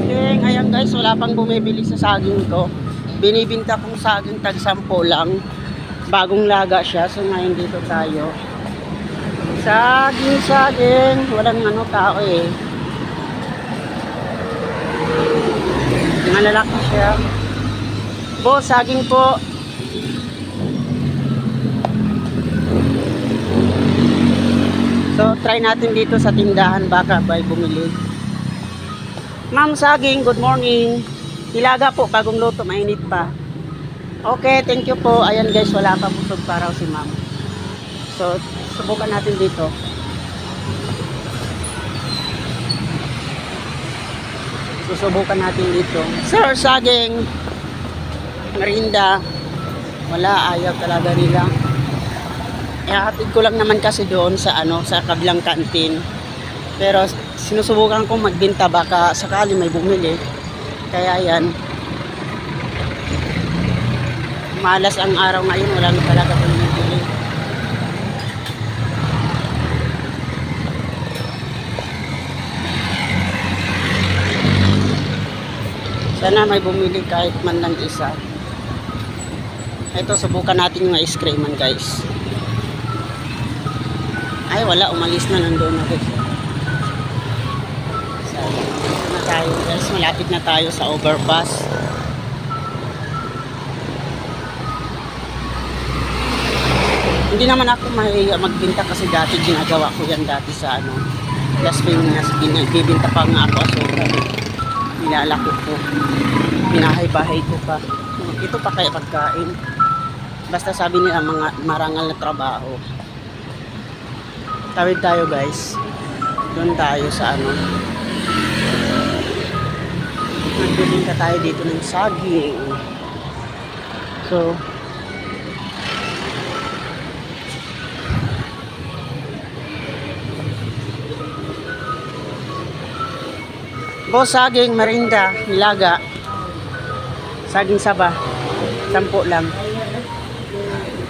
saging. Ayan guys, wala pang bumibili sa saging ko. Binibinta kong saging tag 10 lang. Bagong laga siya. So ngayon dito tayo. Saging. Walang tao eh. Malalaki siya. Boss, saging po. So try natin dito sa tindahan, baka may bumili. Ma'am saging, good morning. Hilaga po, bagong luto, mainit pa. Okay, thank you po. Ayan guys, wala pa busog pa raw si ma'am. So subukan natin dito. Susubukan natin dito. Sir, saging. Merinda. Wala, ayaw talaga nila. Ihahatid ko lang naman kasi doon sa sa kabilang kantin. Pero sinusubukan kong magbenta baka sakali may bumili. Kaya yan. Malas ang araw ngayon, wala na talaga bumibili. Sana may bumili kahit man lang isa. Ito, subukan natin yung ice creaman guys. Ay wala, umalis na, nandoon na guys. So, na tayo guys, malapit na tayo sa overpass. Hindi naman ako mahiya magbinta kasi dati ginagawa ko yan dati sa Las Piñas. Bibinta pa nga ako asura. Nilalako ko. Binahay-bahay ko pa. Ito pa kaya pagkain. Basta sabi nila mga marangal na trabaho. Tawid tayo guys. Doon tayo sa nagbibinta tayo dito ng saging. So boss, saging, merinda, nilaga. Saging saba. 10 lang.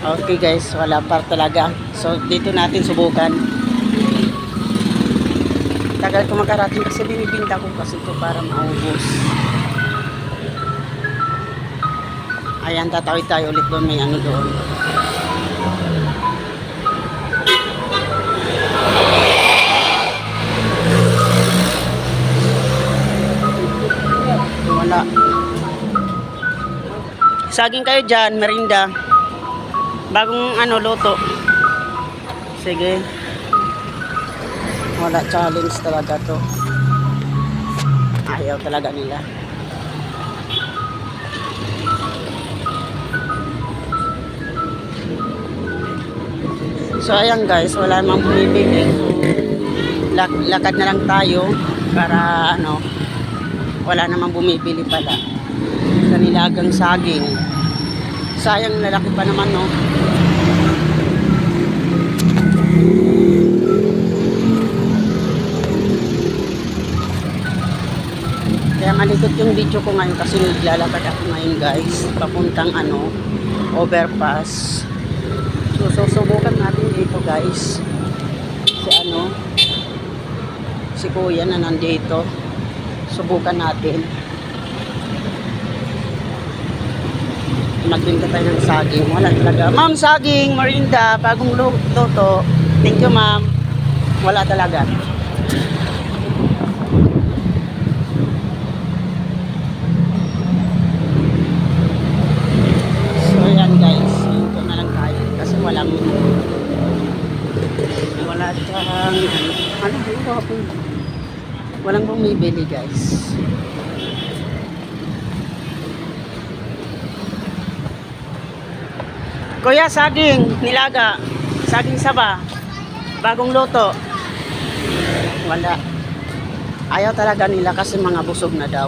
Okay guys, wala pa talaga. So dito natin subukan. Tagal ko makarating kasi binibinta ko kasi ito para maubos. Ayan, tatawid tayo ulit doon. May doon. Wala. Saging kayo dyan, merinda. Bagong luto. Sige. Wala, challenge talaga to. Ayaw talaga nila. So ayan guys, wala namang bumibili. Lakad na lang tayo para wala namang bumibili pala sa nilagang saging. Sayang, lalaki pa naman Kaya malikot yung video ko ngayon kasi naglalakad ako ngayon guys papuntang overpass. So susubukan natin dito guys si kuya na nandito. Subukan natin. Magbinta tayo ng saging. Wala talaga. Ma'am, saging, merinda, bagong luto. Thank you, ma'am. Wala talaga. So, yan guys. Dito na lang tayo. Kasi wala siyang walang bumibili guys. Kuya, saging, nilaga, saging saba, bagong luto. Wala. Ayaw talaga nila kasi mga busog na daw.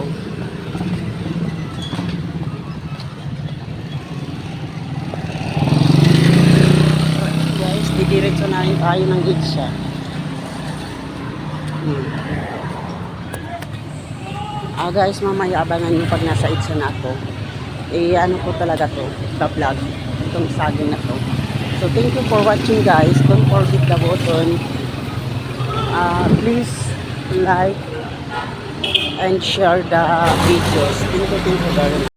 Guys, didiretso na rin tayo ng gitsa. Guys, mamaya abangan nyo pag nasa itsa na ako. Ko talaga to, the vlog. Itong saging na to. So thank you for watching guys. Don't forget the button. Please like and share the videos. Thank you very much.